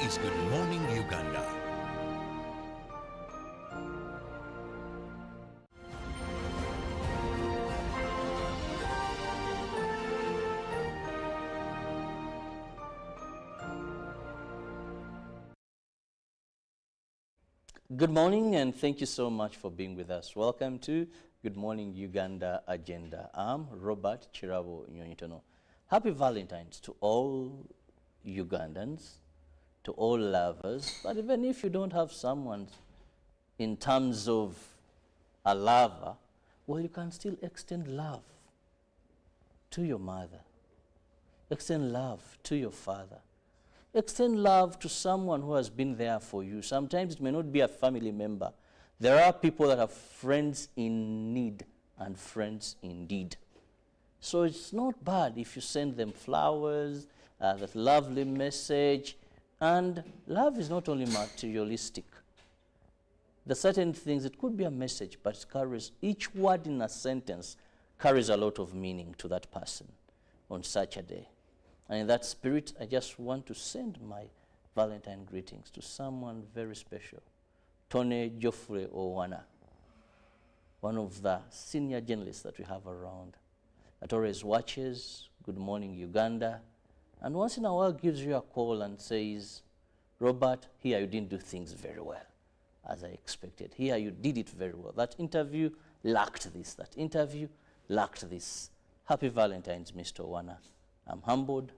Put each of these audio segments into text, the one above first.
is Good Morning Uganda. Good morning and thank you so much for being with us. Welcome to Good Morning Uganda Agenda. I'm Robert Chirabo Nyonyitono. Happy Valentine's to all Ugandans, to all lovers, but even if you don't have someone in terms of a lover, well, you can still extend love to your mother, extend love to your father, extend love to someone who has been there for you. Sometimes it may not be a family member. There are people that are friends in need and friends indeed. So it's not bad if you send them flowers, that lovely message. And love is not only materialistic. There are certain things, it could be a message, but it carries, each word in a sentence carries a lot of meaning to that person on such a day. And in that spirit, I just want to send my Valentine greetings to someone very special, Tony Geoffrey Owana, one of the senior journalists that we have around, that always watches Good Morning Uganda, and once in a while gives you a call and says, Robert, here you didn't do things very well, as I expected. Here you did it very well. That interview lacked this. That interview lacked this. Happy Valentine's, Mr. Owana. I'm humbled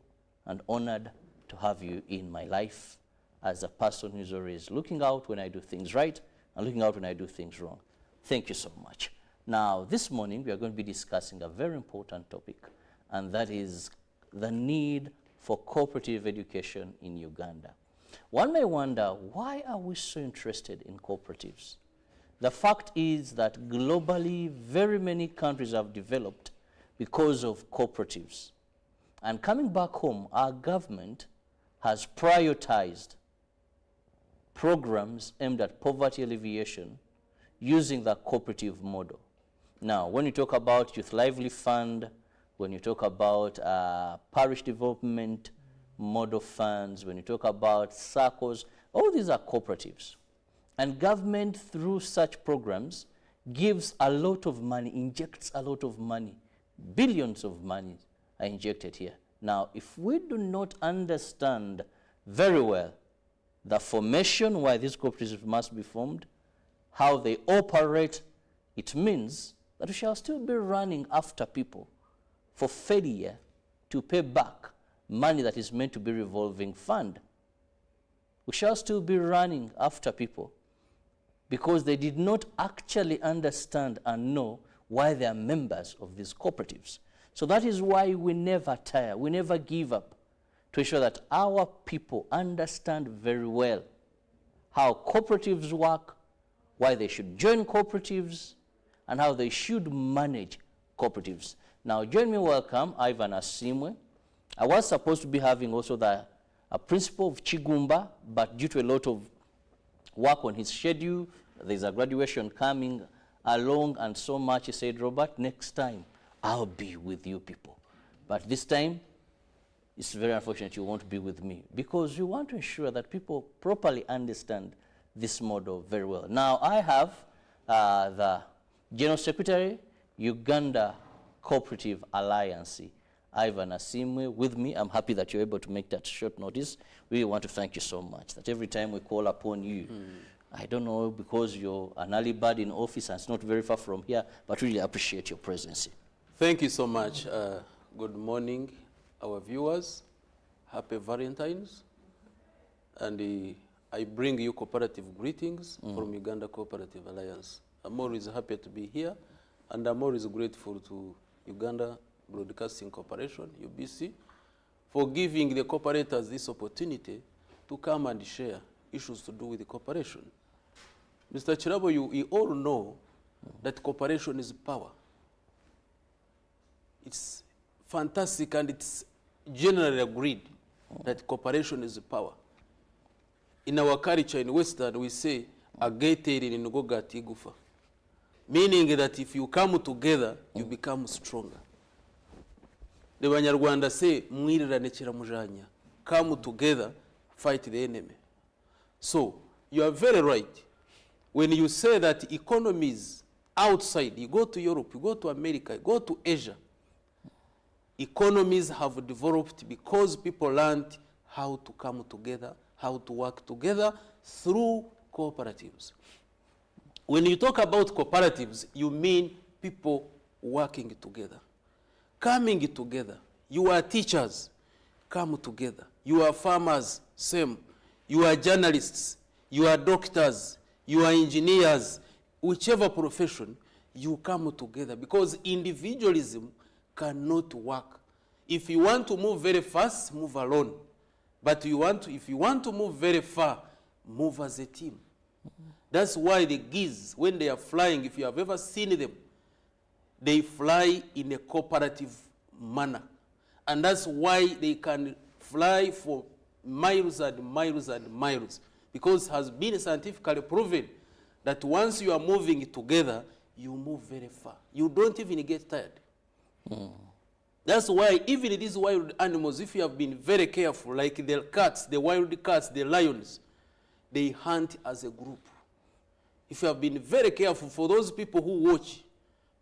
and honored to have you in my life as a person who's always looking out when I do things right and looking out when I do things wrong. Thank you so much. Now, this morning we are going to be discussing a very important topic, and that is the need for cooperative education in Uganda. One may wonder, why are we so interested in cooperatives? The fact is that globally, very many countries have developed because of cooperatives. And coming back home, our government has prioritized programs aimed at poverty alleviation using the cooperative model. Now, when you talk about Youth Lively Fund, when you talk about parish development model funds, when you talk about SACCOs, all these are cooperatives. And government, through such programs, gives a lot of money, injects a lot of money. Billions of money are injected here. Now, if we do not understand very well the formation, why these cooperatives must be formed, how they operate, it means that we shall still be running after people for failure to pay back money that is meant to be revolving fund. We shall still be running after people because they did not actually understand and know why they are members of these cooperatives. So that is why we never tire, we never give up to ensure that our people understand very well how cooperatives work, why they should join cooperatives, and how they should manage cooperatives. Now, join me welcome Ivan Asimwe. I was supposed to be having also the principal of Chigumba, but due to a lot of work on his schedule, there's a graduation coming along and so much, he said, Robert, next time I'll be with you people. But this time, it's very unfortunate you won't be with me because we want to ensure that people properly understand this model very well. Now, I have the General Secretary, Uganda Cooperative Alliance, Ivan Asimwe, with me. I'm happy that you're able to make that short notice. We want to thank you so much that every time we call upon you, I don't know, because you're an early bird in office and it's not very far from here, but really appreciate your presence. Thank you so much. Good morning, our viewers. Happy Valentine's. And I bring you cooperative greetings from Uganda Cooperative Alliance. I'm always happy to be here, and I'm always grateful to Uganda Broadcasting Corporation, UBC, for giving the cooperators this opportunity to come and share issues to do with the cooperation. Mr. Chirabo, you all know that cooperation is power. It's fantastic, and it's generally agreed that cooperation is power. In our culture in Western, we say, "Ageteri ni ngoga tigufa," meaning that if you come together, you become stronger. The Banyarwanda say, "Mwirirane kiramujanya." Come together, fight the enemy. So you are very right. When you say that economies outside, you go to Europe, you go to America, you go to Asia, economies have developed because people learned how to come together, how to work together through cooperatives. When you talk about cooperatives, you mean people working together, coming together. You are teachers, come together. You are farmers, same. You are journalists, you are doctors, you are engineers, whichever profession, you come together because individualism cannot work. If you want to move very fast, move alone. But if you want to move very far, move as a team. That's why the geese, when they are flying, if you have ever seen them, they fly in a cooperative manner. And that's why they can fly for miles and miles and miles, because it has been scientifically proven that once you are moving together, you move very far. You don't even get tired. That's why even these wild animals, if you have been very careful, like the cats, the wild cats, the lions, they hunt as a group. If you have been very careful, for those people who watch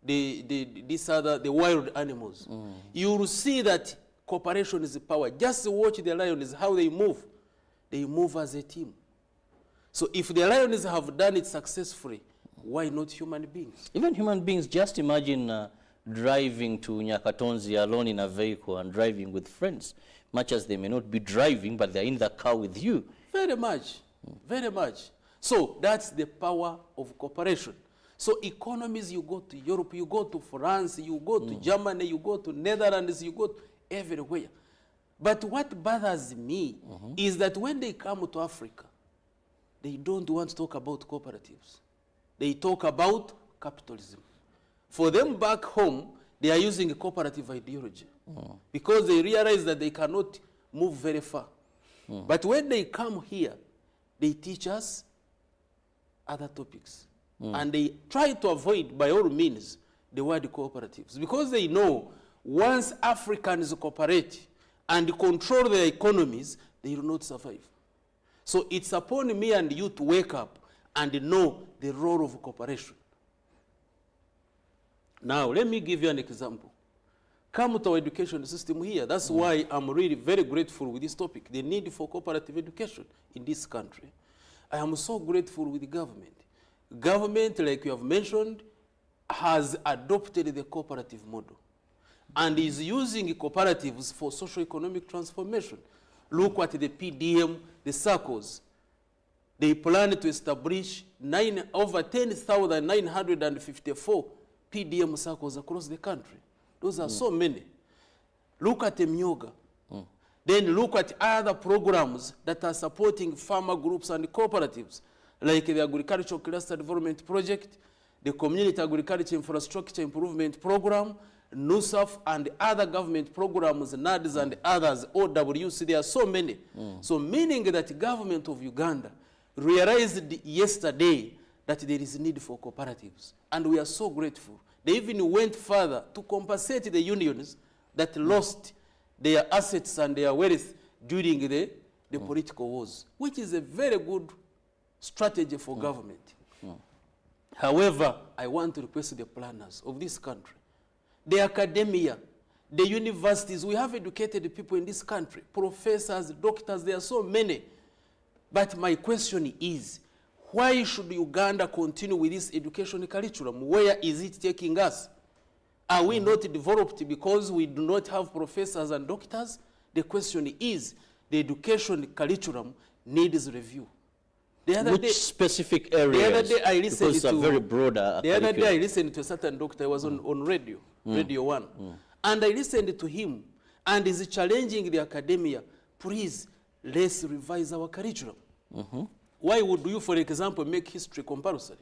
the wild animals, you will see that cooperation is the power. Just watch the lions, how they move. They move as a team. So if the lions have done it successfully, why not human beings? Even human beings, just imagine driving to Nyakatonzi alone in a vehicle and driving with friends, much as they may not be driving, but they're in the car with you. Very much, very much. So that's the power of cooperation. So economies, you go to Europe, you go to France, you go to Germany, you go to Netherlands, you go to everywhere. But what bothers me is that when they come to Africa, they don't want to talk about cooperatives. They talk about capitalism. For them back home, they are using a cooperative ideology because they realize that they cannot move very far. But when they come here, they teach us other topics. And they try to avoid, by all means, the word cooperatives, because they know once Africans cooperate and control their economies, they will not survive. So it's upon me and you to wake up and know the role of cooperation. Now, let me give you an example. Come to our education system here. That's why I'm really very grateful with this topic, the need for cooperative education in this country. I am so grateful with the government. Government, like you have mentioned, has adopted the cooperative model and is using cooperatives for socio-economic transformation. Look at the PDM, the circles. They plan to establish over 10,954 PDM circles across the country. Those are so many. Look at the Myoga. Then look at other programs that are supporting farmer groups and cooperatives, like the Agricultural Cluster Development Project, the Community Agriculture Infrastructure Improvement Program, NUSAF, and other government programs, NADS and others, OWC. There are so many. So meaning that the government of Uganda realized yesterday that there is a need for cooperatives. And we are so grateful. They even went further to compensate the unions that lost their assets and their wealth during the political wars, which is a very good strategy for government. However, I want to request the planners of this country, the academia, the universities. We have educated people in this country, professors, doctors, there are so many. But my question is, why should Uganda continue with this education curriculum? Where is it taking us? Are we not developed because we do not have professors and doctors? The question is, the education curriculum needs review. Which specific areas? The other day I listened because it's a very broad The other day I listened to a certain doctor. I was on radio, Radio 1. And I listened to him, and he's challenging the academia, please, let's revise our curriculum. Why would you, for example, make history compulsory?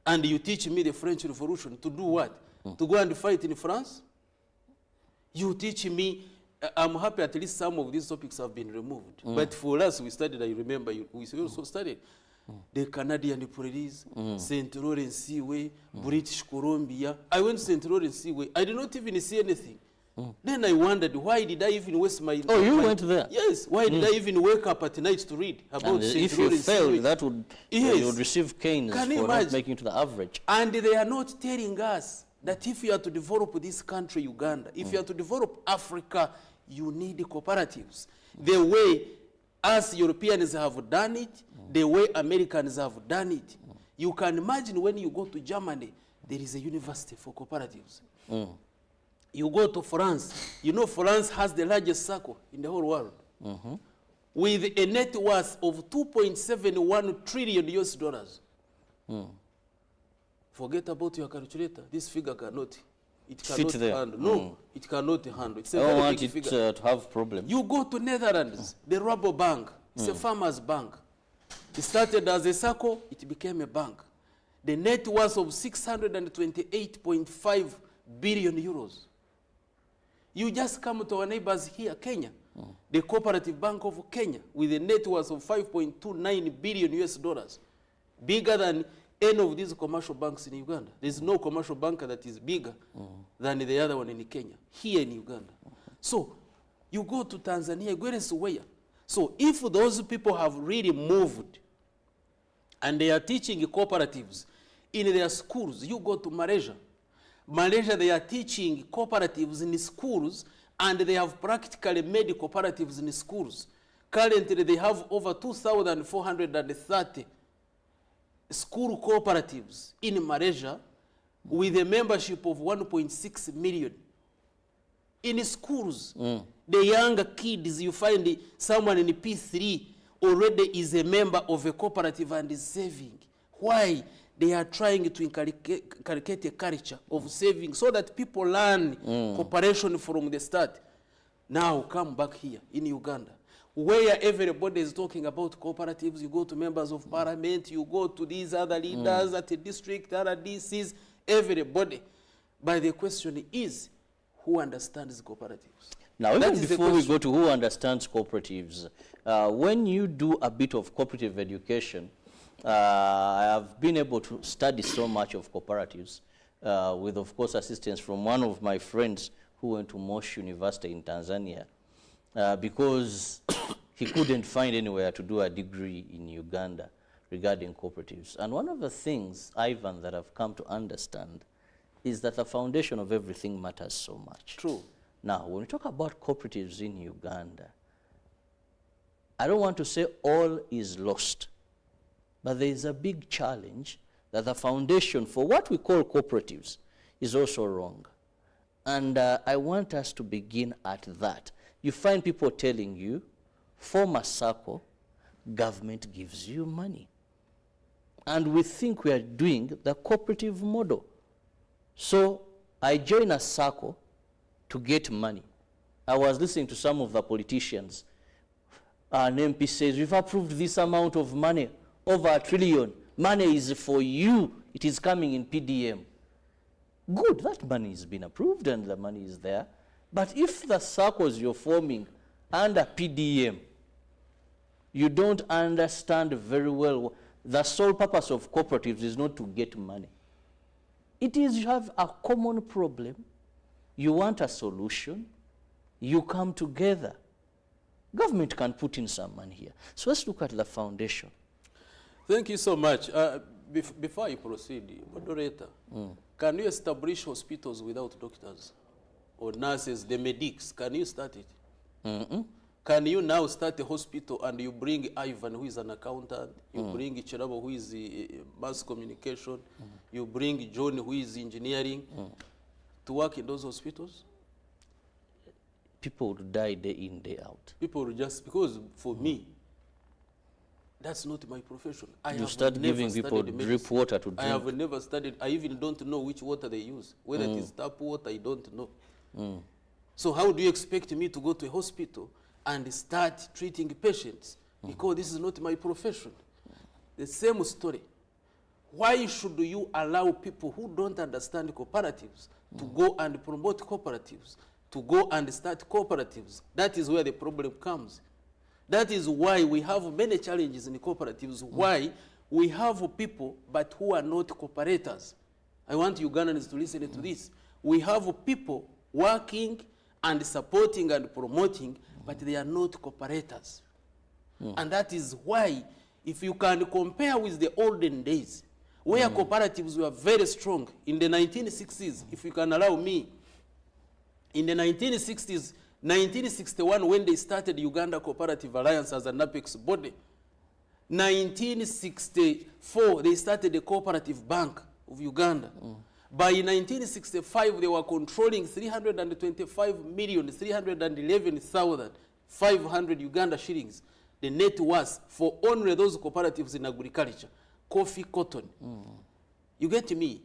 And you teach me the French Revolution to do what? To go and fight in France? You teach me, I'm happy at least some of these topics have been removed. But for us, we studied, I remember, we also studied the Canadian police, St. Lawrence Seaway, British Columbia. I went to St. Lawrence Seaway. I did not even see anything. Then I wondered, why did I even waste my... Oh, you went there? Yes. Why did I even wake up at night to read about And if you failed, that would, you would receive canes for not making it to the average. And they are not telling us that if you are to develop this country, Uganda, if you are to develop Africa, you need cooperatives. The way us Europeans have done it, the way Americans have done it. You can imagine when you go to Germany, there is a university for cooperatives. You go to France, you know France has the largest circle in the whole world. With a net worth of 2.71 trillion US dollars. Forget about your calculator. This figure cannot. It cannot handle. No, it cannot handle. It's a very big figure. To have problems. You go to Netherlands, the Rabobank. It's a farmer's bank. It started as a circle, it became a bank. The net worth of 628.5 billion euros. You just come to our neighbors here, Kenya, the Cooperative Bank of Kenya, with a net worth of 5.29 billion US dollars, bigger than any of these commercial banks in Uganda. There's no commercial bank that is bigger than the other one in Kenya, here in Uganda. So you go to Tanzania, go elsewhere. So if those people have really moved and they are teaching cooperatives in their schools, you go to Malaysia. Malaysia, they are teaching cooperatives in schools, and they have practically made cooperatives in schools. Currently, they have over 2,430 school cooperatives in Malaysia with a membership of 1.6 million. In schools, the younger kids, you find someone in P3 already is a member of a cooperative and is saving. Why? They are trying to inculcate a culture of saving so that people learn cooperation from the start. Now come back here in Uganda, where everybody is talking about cooperatives. You go to members of parliament, you go to these other leaders at the district, other DCs, everybody. But the question is, who understands cooperatives? Now, even before we go to who understands cooperatives, when you do a bit of cooperative education, I have been able to study so much of cooperatives with, of course, assistance from one of my friends who went to Mosh University in Tanzania because he couldn't find anywhere to do a degree in Uganda regarding cooperatives. And one of the things, Ivan, that I've come to understand is that the foundation of everything matters so much. True. Now, when we talk about cooperatives in Uganda, I don't want to say all is lost. But there is a big challenge that the foundation for what we call cooperatives is also wrong. And I want us to begin at that. You find people telling you, form a circle, government gives you money. And we think we are doing the cooperative model. So I join a circle to get money. I was listening to some of the politicians. An MP says, we've approved this amount of money, over $1 trillion. Money is for you. It is coming in PDM. Good, that money has been approved and the money is there. But if the circles you're forming under PDM, you don't understand very well, the sole purpose of cooperatives is not to get money. It is you have a common problem, you want a solution, you come together. Government can put in some money here. So let's look at the foundation. Thank you so much. Before you proceed, moderator, can you establish hospitals without doctors or nurses, the medics? Can you start it? Can you now start a hospital and you bring Ivan, who is an accountant, you bring Chirabo, who is mass communication, you bring John, who is engineering, to work in those hospitals? People would die day in, day out. People will just, because for me, that's not my profession. You start giving people drip water to drink. I have never studied. I even don't know which water they use. Whether it is tap water, I don't know. So how do you expect me to go to a hospital and start treating patients? Because this is not my profession. The same story. Why should you allow people who don't understand cooperatives to go and promote cooperatives, to go and start cooperatives? That is where the problem comes. That is why we have many challenges in cooperatives, why we have people but who are not cooperators. I want Ugandans to listen to this. We have people working and supporting and promoting, but they are not cooperators. And that is why, if you can compare with the olden days, where cooperatives were very strong, in the 1960s, if you can allow me, in the 1960s, 1961, when they started Uganda Cooperative Alliance as an apex body, 1964, they started the Cooperative Bank of Uganda. By 1965, they were controlling 325,311,500 Uganda shillings. The net worth for only those cooperatives in agriculture, coffee, cotton. You get me?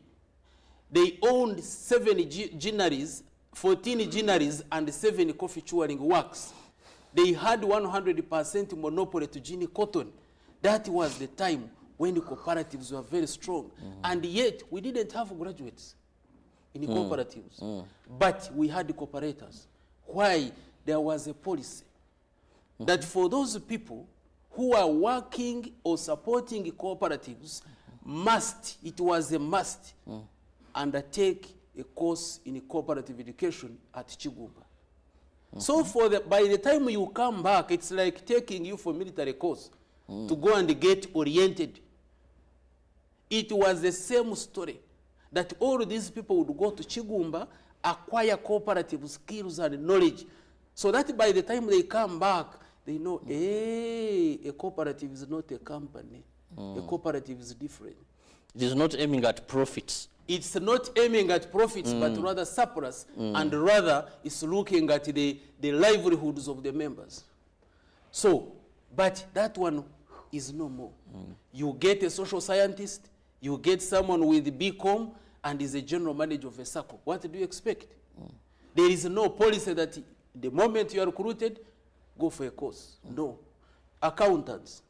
They owned 7 ginneries, 14 ginneries, and 7 coffee churning works. They had 100% monopoly to gin cotton. That was the time when the cooperatives were very strong. And yet, we didn't have graduates in the cooperatives. But we had the cooperators. Why? There was a policy that for those people who are working or supporting cooperatives, it was a must, undertake a course in cooperative education at Chigumba. So by the time you come back, it's like taking you for military course to go and get oriented. It was the same story, that all these people would go to Chigumba, acquire cooperative skills and knowledge, so that by the time they come back, they know, hey, a cooperative is not a company. A cooperative is different. It is not aiming at profits. It's not aiming at profits, but rather surplus, and rather it's looking at the livelihoods of the members. So, but that one is no more. You get a social scientist, you get someone with BCom, and is a general manager of a circle. What do you expect? There is no policy that the moment you are recruited, go for a course. No. Accountants.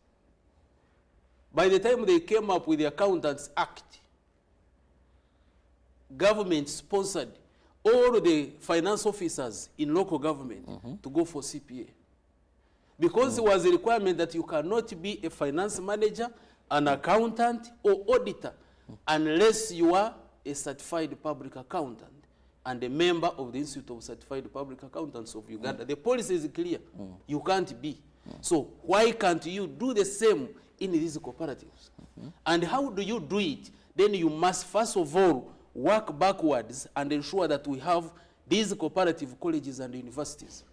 By the time they came up with the Accountants Act, government sponsored all the finance officers in local government to go for CPA. Because it was a requirement that you cannot be a finance manager, an accountant, or auditor unless you are a certified public accountant and a member of the Institute of Certified Public Accountants of Uganda. The policy is clear. You can't be. So why can't you do the same in these cooperatives? And how do you do it? Then you must first of all work backwards and ensure that we have these cooperative colleges and universities.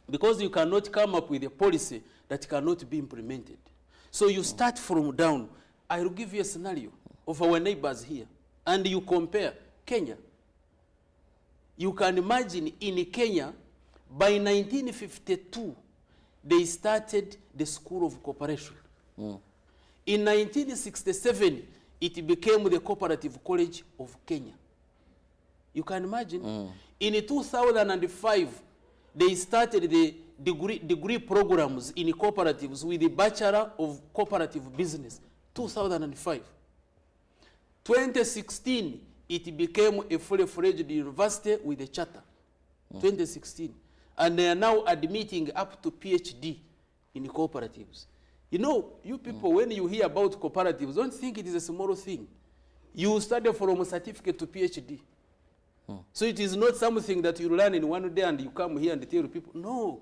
Because you cannot come up with a policy that cannot be implemented. So you start from down. I will give you a scenario of our neighbors here. And you compare Kenya. You can imagine in Kenya, by 1952, they started the School of Cooperation. In 1967, it became the Cooperative College of Kenya. You can imagine. In 2005, they started the degree programs in cooperatives with the Bachelor of Cooperative Business, 2005. 2016, it became a fully-fledged university with a charter, 2016. And they are now admitting up to PhD in cooperatives. You know, you people, when you hear about cooperatives, don't think it is a small thing. You study from a certificate to PhD. So it is not something that you learn in one day and you come here and tell people. No,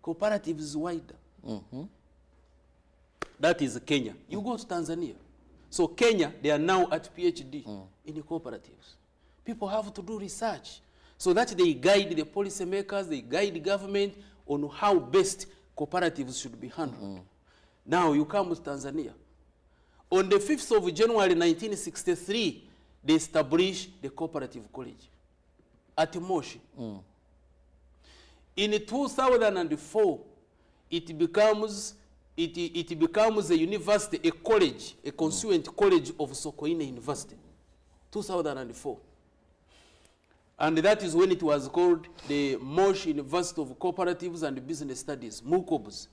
cooperative is wider. That is Kenya. You go to Tanzania. So Kenya, they are now at PhD in the cooperatives. People have to do research so that they guide the policymakers, they guide the government on how best cooperatives should be handled. Now you come to Tanzania. On the 5th of January 1963, they established the Cooperative College at Moshi. In 2004, it becomes a university, a college, a constituent college of Sokoine University, 2004. And that is when it was called the Moshi University of Cooperatives and Business Studies, MUCOBS.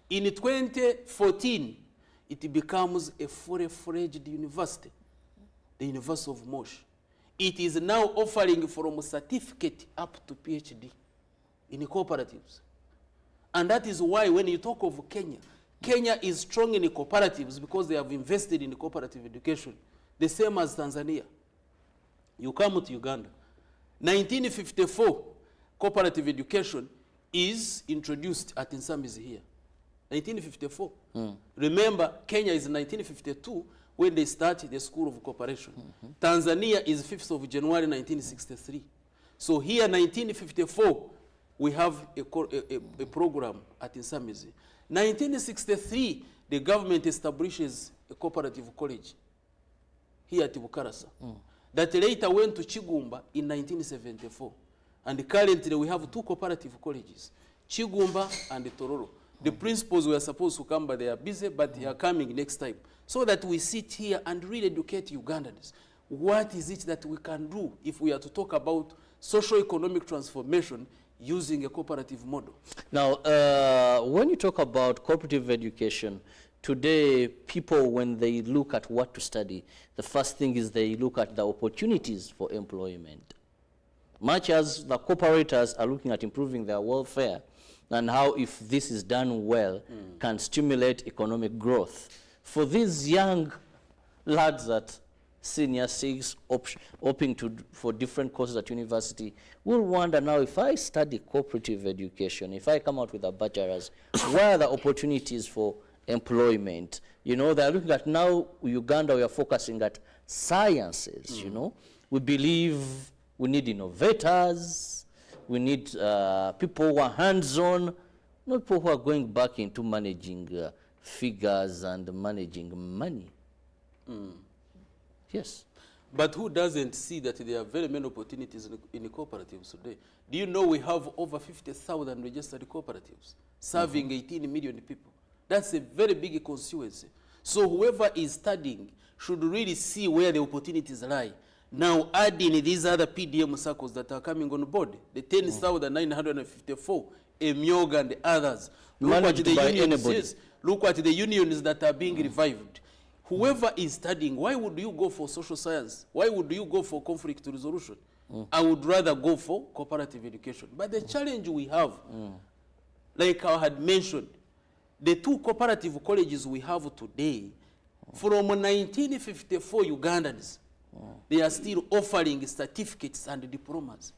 In 2014, it becomes a fully-fledged university, the University of Moshi. It is now offering from a certificate up to PhD in cooperatives. And that is why when you talk of Kenya, Kenya is strong in cooperatives because they have invested in cooperative education, the same as Tanzania. You come to Uganda. 1954, cooperative education is introduced at Nsamizi here. 1954. Remember, Kenya is 1952 when they started the School of Cooperation. Tanzania is 5th of January 1963. So here, 1954, we have a program at Nsamizi. 1963, the government establishes a cooperative college here at Bukarasa. That later went to Chigumba in 1974. And currently we have 2 cooperative colleges, Chigumba and Tororo. The principals were supposed to come, but they are busy, but they are coming next time. So that we sit here and really educate Ugandans. What is it that we can do if we are to talk about socio-economic transformation using a cooperative model? Now, when you talk about cooperative education, today people, when they look at what to study, the first thing is they look at the opportunities for employment. Much as the cooperators are looking at improving their welfare and how, if this is done well, can stimulate economic growth. For these young lads at senior 6 opting for different courses at university, will wonder now, if I study cooperative education, if I come out with a bachelor's, where are the opportunities for employment? You know, they're looking at now, Uganda, we are focusing at sciences, you know. We believe we need innovators, we need people who are hands-on, not people who are going back into managing figures and managing money. Yes. But who doesn't see that there are very many opportunities in the cooperatives today? Do you know we have over 50,000 registered cooperatives serving 18 million people? That's a very big constituency. So whoever is studying should really see where the opportunities lie. Now, adding these other PDM circles that are coming on board, the 10,954, Emyoga and the others. Look at the unions, yes, look at the unions that are being revived. Whoever is studying, why would you go for social science? Why would you go for conflict resolution? I would rather go for cooperative education. But the challenge we have, like I had mentioned, the 2 cooperative colleges we have today, from 1954 Ugandans, they are still offering certificates and diplomas,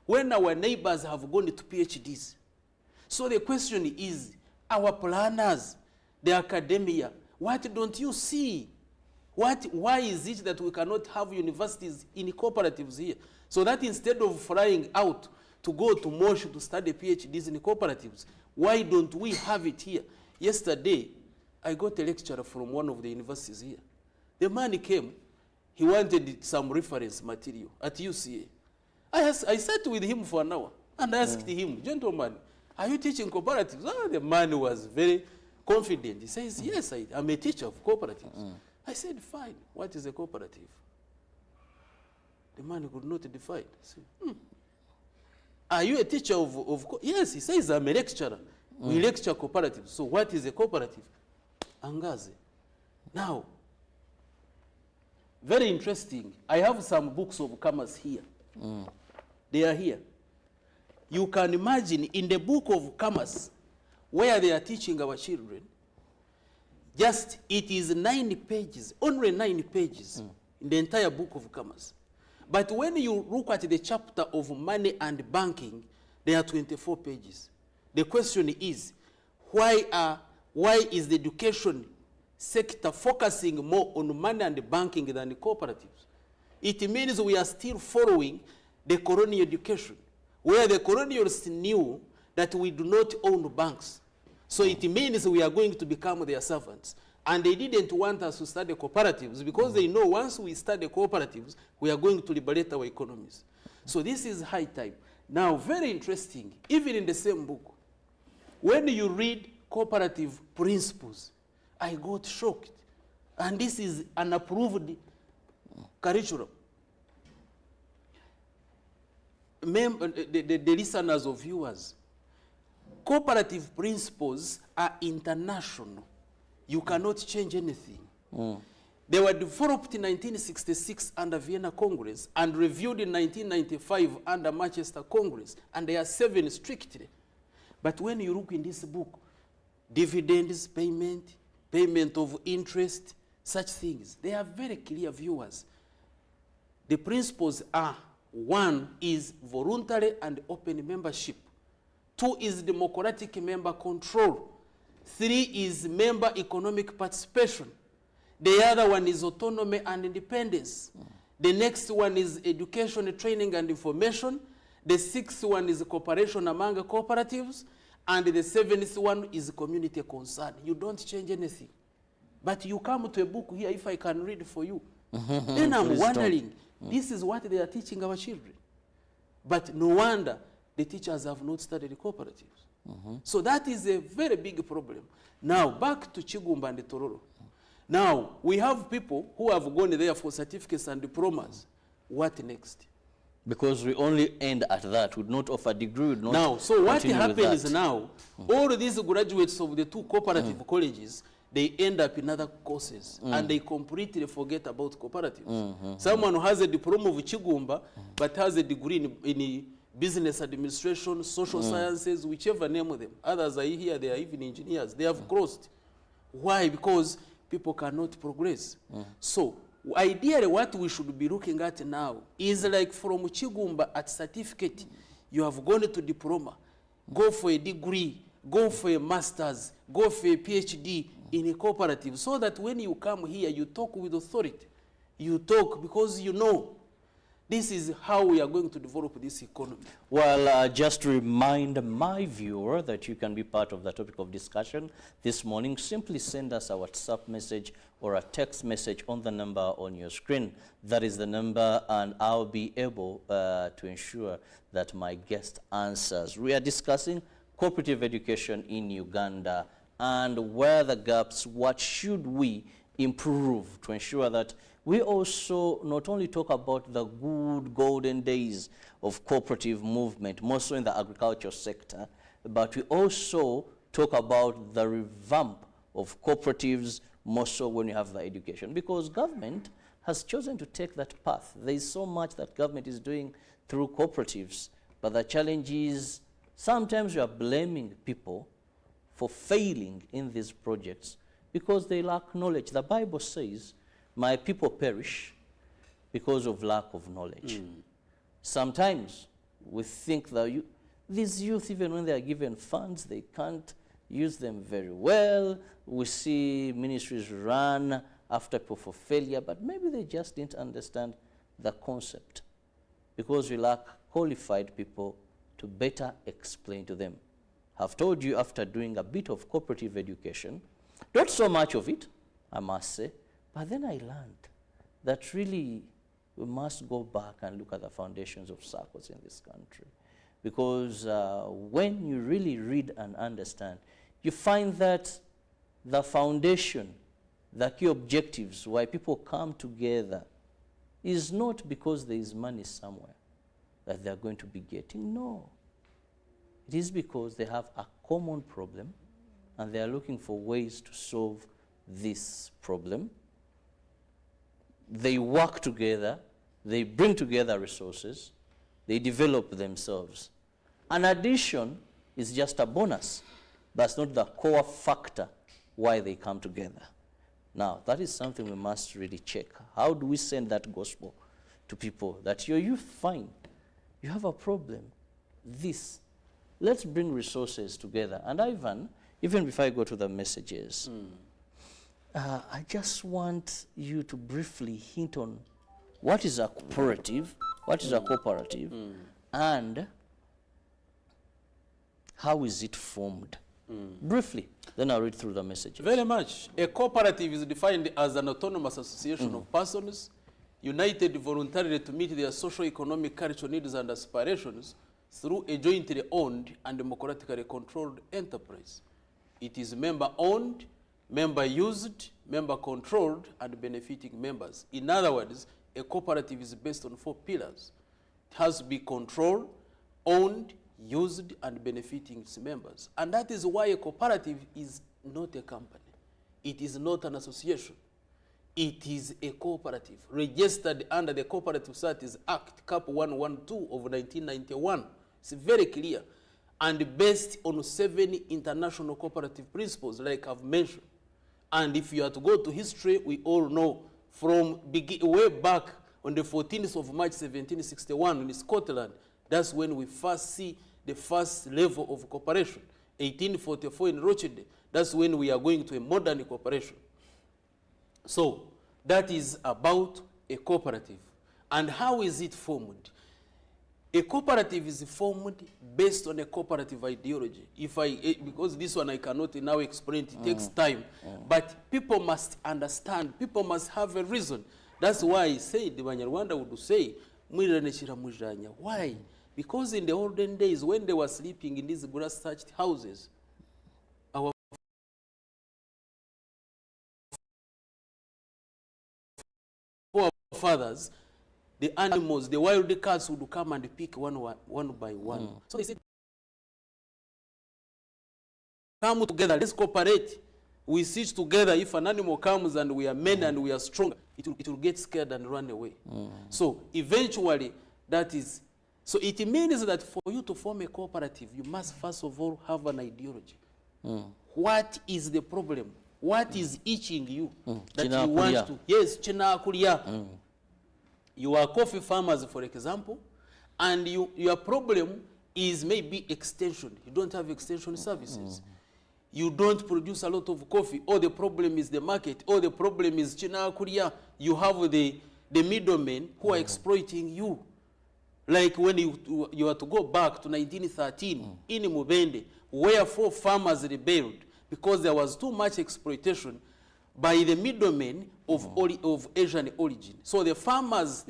when our neighbors have gone to PhDs. So the question is, our planners, the academia, what don't you see? Why is it that we cannot have universities in cooperatives here? So that instead of flying out to go to Mosh to study PhDs in cooperatives, why don't we have it here? Yesterday, I got a lecturer from one of the universities here. The man came, he wanted some reference material at UCA. I sat with him for an hour and asked him, gentleman, are you teaching cooperatives? Oh, the man was very confident. He says, yes, I'm a teacher of cooperatives. I said, fine, what is a cooperative? The man could not define. I said, are you a teacher of yes, he says, I'm a lecturer. We lecture cooperatives. So what is a cooperative? Angaze. Now, very interesting. I have some books of commerce here. They are here. You can imagine in the book of commerce, where they are teaching our children, just it is 9 pages, only 9 pages in the entire book of commerce. But when you look at the chapter of money and banking, there are 24 pages. The question is, why is the education sector focusing more on money and banking than the cooperatives? It means we are still following the colonial education, where the colonials knew that we do not own banks. So it means we are going to become their servants. And they didn't want us to study cooperatives because they know once we study cooperatives, we are going to liberate our economies. So this is high time. Now, very interesting, even in the same book, when you read cooperative principles, I got shocked. And this is an approved curriculum. The listeners or viewers, cooperative principles are international. You cannot change anything. They were developed in 1966 under Vienna Congress and reviewed in 1995 under Manchester Congress, and they are 7 strictly. But when you look in this book, dividends, payment of interest, such things, they are very clear, viewers. The principles are One is voluntary and open membership. 2 is democratic member control. 3 is member economic participation. The other one is autonomy and independence. The next one is education, training, and information. The 6th one is cooperation among cooperatives. And the 7th one is community concern. You don't change anything. But you come to a book here, if I can read for you. Then I'm wondering, this is what they are teaching our children. But no wonder the teachers have not studied cooperatives. So that is a very big problem. Now, back to Chigumba and Tororo. Now, we have people who have gone there for certificates and diplomas. What next? Because we only end at that. We would not offer degree. Would not now, so what continue with happens that. now, all these graduates of the 2 cooperative colleges, they end up in other courses, and they completely forget about cooperatives. Someone who has a diploma of Chigumba, but has a degree in business administration, social sciences, whichever name of them. Others are here, they are even engineers. They have crossed. Why? Because people cannot progress. So, ideally, what we should be looking at now is like from Chigumba at certificate, you have gone to diploma, go for a degree, go for a master's, go for a PhD in a cooperative, so that when you come here, you talk with authority. You talk because you know this is how we are going to develop this economy. Well, just to remind my viewer that you can be part of the topic of discussion this morning, simply send us a WhatsApp message or a text message on the number on your screen. That is the number, and I'll be able to ensure that my guest answers. We are discussing cooperative education in Uganda and where the gaps, what should we improve to ensure that we also not only talk about the good golden days of cooperative movement, more so in the agriculture sector, but we also talk about the revamp of cooperatives, more so when you have the education, because government has chosen to take that path. There is so much that government is doing through cooperatives, but the challenge is sometimes you are blaming people for failing in these projects because they lack knowledge. The Bible says, my people perish because of lack of knowledge. Sometimes we think that these youth, even when they are given funds, they can't use them very well. We see ministries run after people for failure, but maybe they just didn't understand the concept because we lack qualified people to better explain to them. I've told you after doing a bit of cooperative education, not so much of it, I must say, but then I learned that really we must go back and look at the foundations of circles in this country. Because when you really read and understand, you find that the foundation, the key objectives, why people come together, is not because there is money somewhere that they are going to be getting. No. It is because they have a common problem and they are looking for ways to solve this problem. They work together, they bring together resources, they develop themselves. An addition is just a bonus. That's not the core factor why they come together. Now, that is something we must really check. How do we send that gospel to people that your youth fine, you have a problem, this. Let's bring resources together. And Ivan, even before I go to the messages, I just want you to briefly hint on what is a cooperative, what is a cooperative, and how is it formed? Briefly, then I'll read through the messages. Very much. A cooperative is defined as an autonomous association of persons united voluntarily to meet their social, economic, cultural needs and aspirations through a jointly owned and democratically controlled enterprise. It is member-owned, member-used, member-controlled, and benefiting members. In other words, a cooperative is based on 4 pillars. It has to be controlled, owned, used, and benefiting its members. And that is why a cooperative is not a company. It is not an association. It is a cooperative, registered under the Cooperative Societies Act, Cap 112 of 1991. It's very clear. And based on 7 international cooperative principles, like I've mentioned. And if you are to go to history, we all know from way back on the 14th of March 1761 in Scotland. That's when we first see the first level of cooperation. 1844 in Rochdale. That's when we are going to a modern cooperation. So that is about a cooperative. And how is it formed? A cooperative is formed based on a cooperative ideology. Because this one I cannot now explain, it takes time. But people must understand, people must have a reason. That's why I said, the Banyarwanda would say, why? Because in the olden days, when they were sleeping in these grass-thatched houses, our forefathers, the animals, the wild cats would come and pick one by one. So they said, come together, let's cooperate. We sit together. If an animal comes and we are men and we are strong, it will get scared and run away. So eventually, that is, so it means that for you to form a cooperative, you must first of all have an ideology. What is the problem? What is itching you that you want to? Yes, china kulia. You are coffee farmers, for example, and your problem is maybe extension. You don't have extension services. You don't produce a lot of coffee, or the problem is the market, or the problem is China Korea. You have the middlemen who are exploiting you. Like when you are to go back to 1913 in Mubende, where 4 farmers rebelled because there was too much exploitation by the middlemen of Asian origin. So the farmers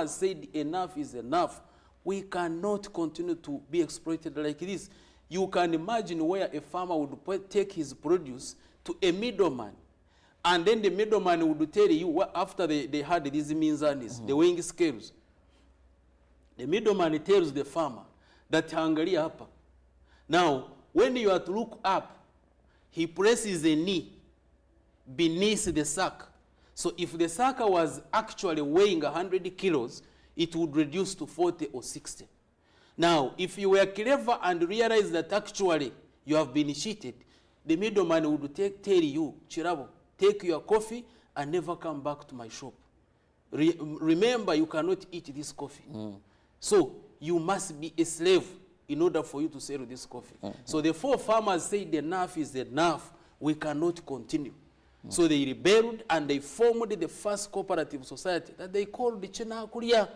said enough is enough. We cannot continue to be exploited like this. You can imagine where a farmer would take his produce to a middleman, and then the middleman would tell you, after they had these minzanis, the weighing scales, the middleman tells the farmer that angalia hapa. Now, when you are to look up, he presses a knee beneath the sack. So if the sack was actually weighing 100 kilos, it would reduce to 40 or 60. Now, if you were clever and realize that actually you have been cheated, the middleman would tell you, Chirabo, take your coffee and never come back to my shop. Remember, you cannot eat this coffee. So you must be a slave in order for you to sell this coffee. So the 4 farmers said enough is enough. We cannot continue. So they rebelled and they formed the first cooperative society that they called the China Korea.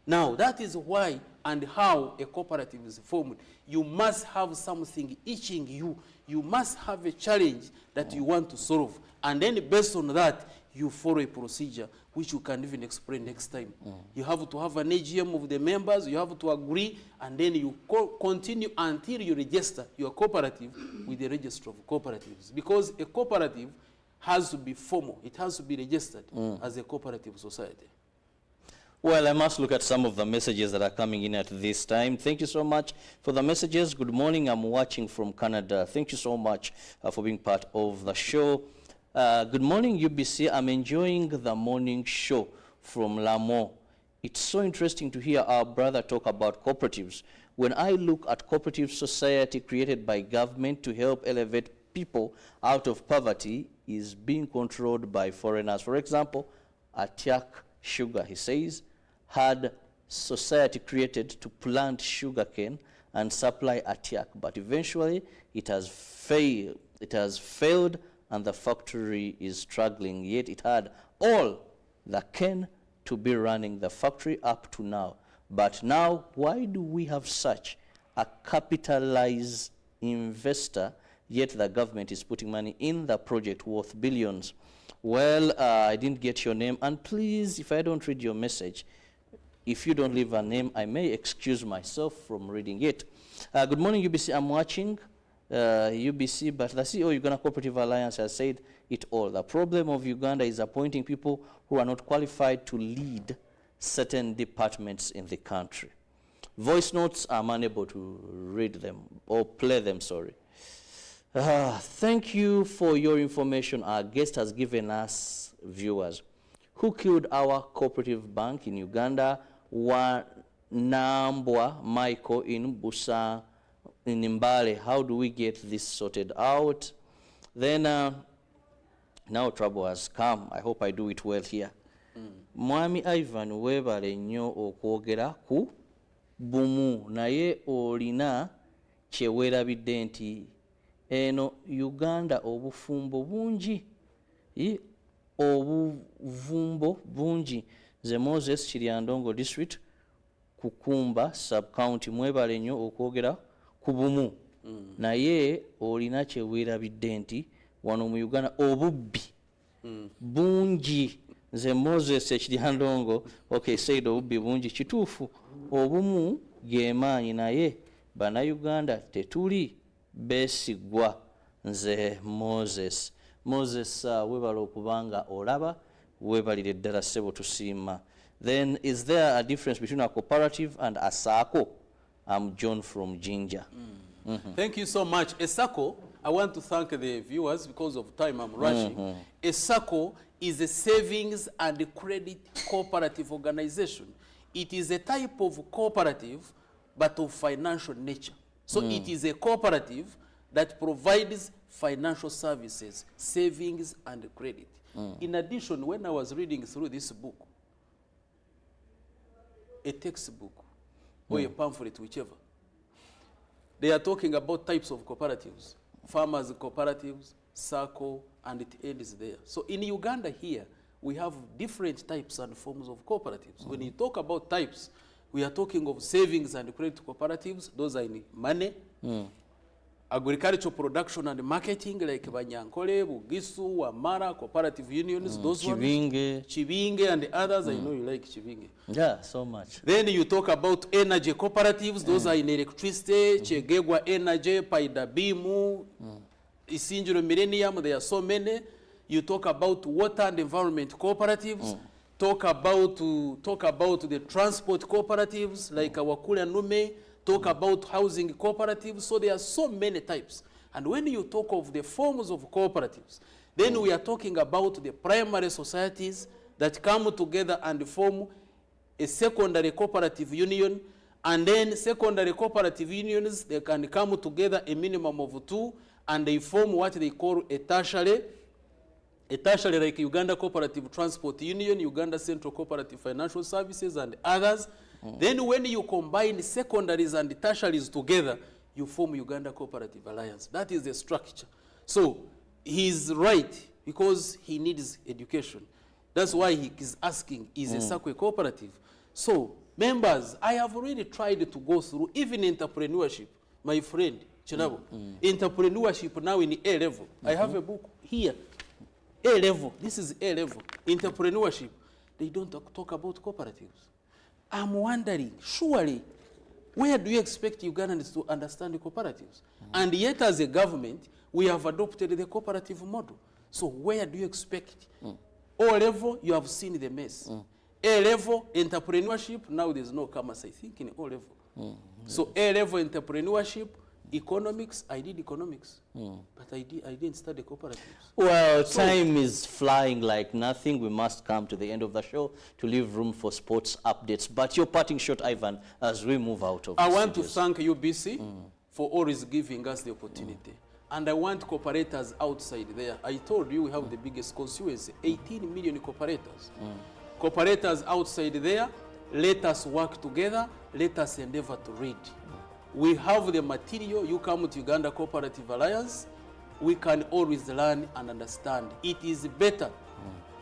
Now, that is why and how a cooperative is formed. You must have something itching you. You must have a challenge that you want to solve. And then based on that, you follow a procedure which you can even explain next time. You have to have an AGM of the members, you have to agree, and then you continue until you register your cooperative with the register of cooperatives. Because a cooperative has to be formal. It has to be registered as a cooperative society. Well, I must look at some of the messages that are coming in at this time. Thank you so much for the messages. Good morning. I'm watching from Canada. Thank you so much for being part of the show. Good morning, UBC. I'm enjoying the morning show from Lamo. It's so interesting to hear our brother talk about cooperatives. When I look at cooperative society created by government to help elevate people out of poverty is being controlled by foreigners. For example, Atiak Sugar, he says, had society created to plant sugarcane and supply Atiak, but eventually it has failed. It has failed, and the factory is struggling. Yet it had all the cane to be running the factory up to now. But now, why do we have such a capitalized investor, yet the government is putting money in the project worth billions? Well, I didn't get your name, and please, if I don't read your message, if you don't leave a name, I may excuse myself from reading it. Good morning, UBC. I'm watching UBC, but the CEO of Uganda Cooperative Alliance has said it all. The problem of Uganda is appointing people who are not qualified to lead certain departments in the country. Voice notes, I'm unable to read them, or play them, sorry. Thank you for your information. Our guest has given us viewers. Who killed our cooperative bank in Uganda? Nambwa Michael in Busa, in Mbale. How do we get this sorted out? Then, now trouble has come. I hope I do it well here. Mwami Ivan weebale nnyo okwogera ku bumu, naye olina kye weerabidde nti eno Uganda obufumbo bungi, obuvumbo bungi. Nze Moses Kiryandongo District Kukumba Sub-County, mwebale nnyo okwogera ku bumu, naye olina kye weerabidde nti wano mu Uganda obubbi bungi. Nze Moses Kiryandongo said obubbi bungi. Kituufu, obumu gemaanyi, naye bannayuganda tetuli beesigwa. Nze Moses weebala okubanga olaba, weebalire ddala ssebo tusiima. Then is there a difference between a cooperative and a SACCO? I'm John from Jinja. Thank you so much. A SACCO, I want to thank the viewers because of time I'm rushing. A SACCO is a savings and credit cooperative organization. It is a type of cooperative but of financial nature. So it is a cooperative that provides financial services, savings and credit. In addition, when I was reading through this book, a textbook or a pamphlet, whichever, they are talking about types of cooperatives, farmers cooperatives, SACCO, and it ends there. So in Uganda here, we have different types and forms of cooperatives. When you talk about types, we are talking of savings and credit cooperatives. Those are in money, agricultural production and marketing, like Banyankole, Bugisu, Wamara, cooperative unions, those Chibinge. ones. Chibinge and the others. I know you like Chibinge. Yeah, so much. Then you talk about energy cooperatives. Those are in electricity, Chegegwa Energy, Paida Bimu, Isinjiro Millennium. There are so many. You talk about water and environment cooperatives. Talk about the transport cooperatives like Awakula Nume. Talk about housing cooperatives. So there are so many types. And when you talk of the forms of cooperatives, then we are talking about the primary societies that come together and form a secondary cooperative union. And then secondary cooperative unions, they can come together a minimum of 2, and they form what they call a tertiary like Uganda Cooperative Transport Union, Uganda Central Cooperative Financial Services, and others. Then when you combine secondaries and tertiaries together, you form Uganda Cooperative Alliance. That is the structure. So he's right, because he needs education. That's why he is asking, is a SACCO a cooperative? So members, I have already tried to go through even entrepreneurship. My friend, Chinabo, entrepreneurship now in A level. I have a book here. A level, this is A level. Entrepreneurship, they don't talk about cooperatives. I'm wondering, surely, where do you expect Ugandans to understand the cooperatives? And yet, as a government, we have adopted the cooperative model. So where do you expect? O level, you have seen the mess. A level, entrepreneurship, now there's no commerce, I think, in O level. So A level entrepreneurship, economics, I did economics, but I didn't study cooperatives. Well, time is flying like nothing. We must come to the end of the show to leave room for sports updates. But your parting shot, Ivan, as we move out of I want to thank UBC for always giving us the opportunity. And I want cooperators outside there. I told you we have the biggest constituency, 18 million cooperators. Cooperators outside there, let us work together, let us endeavor to read. We have the material. You come to Uganda Cooperative Alliance, we can always learn and understand. It is better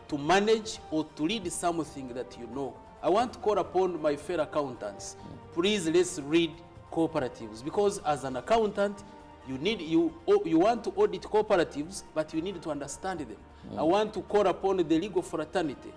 to manage or to lead something that you know. I want to call upon my fellow accountants. Please, let's read cooperatives, because as an accountant, you want to audit cooperatives, but you need to understand them. I want to call upon the legal fraternity.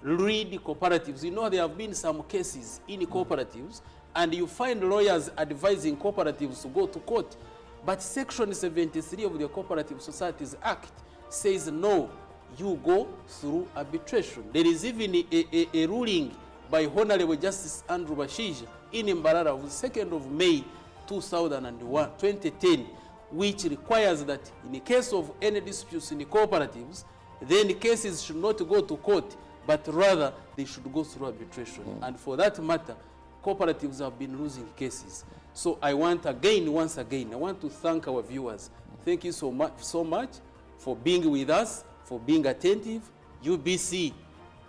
Read cooperatives. You know, there have been some cases in cooperatives, and you find lawyers advising cooperatives to go to court. But Section 73 of the Cooperative Societies Act says no, you go through arbitration. There is even a ruling by Honorable Justice Andrew Bashija in Mbarara of the 2nd of May 2010, which requires that in the case of any disputes in the cooperatives, then the cases should not go to court, but rather they should go through arbitration. And for that matter, cooperatives have been losing cases. So I want once again, I want to thank our viewers. Thank you so much for being with us, for being attentive. UBC,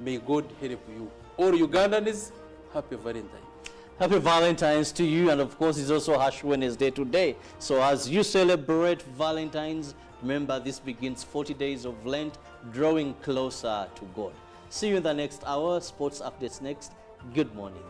May God help you. All Ugandans, happy Valentine. Happy Valentine's to you, and of course it's also Ash Wednesday today. So as you celebrate Valentine's, remember this begins 40 days of Lent, drawing closer to God. See you in the next hour. Sports updates next. Good morning.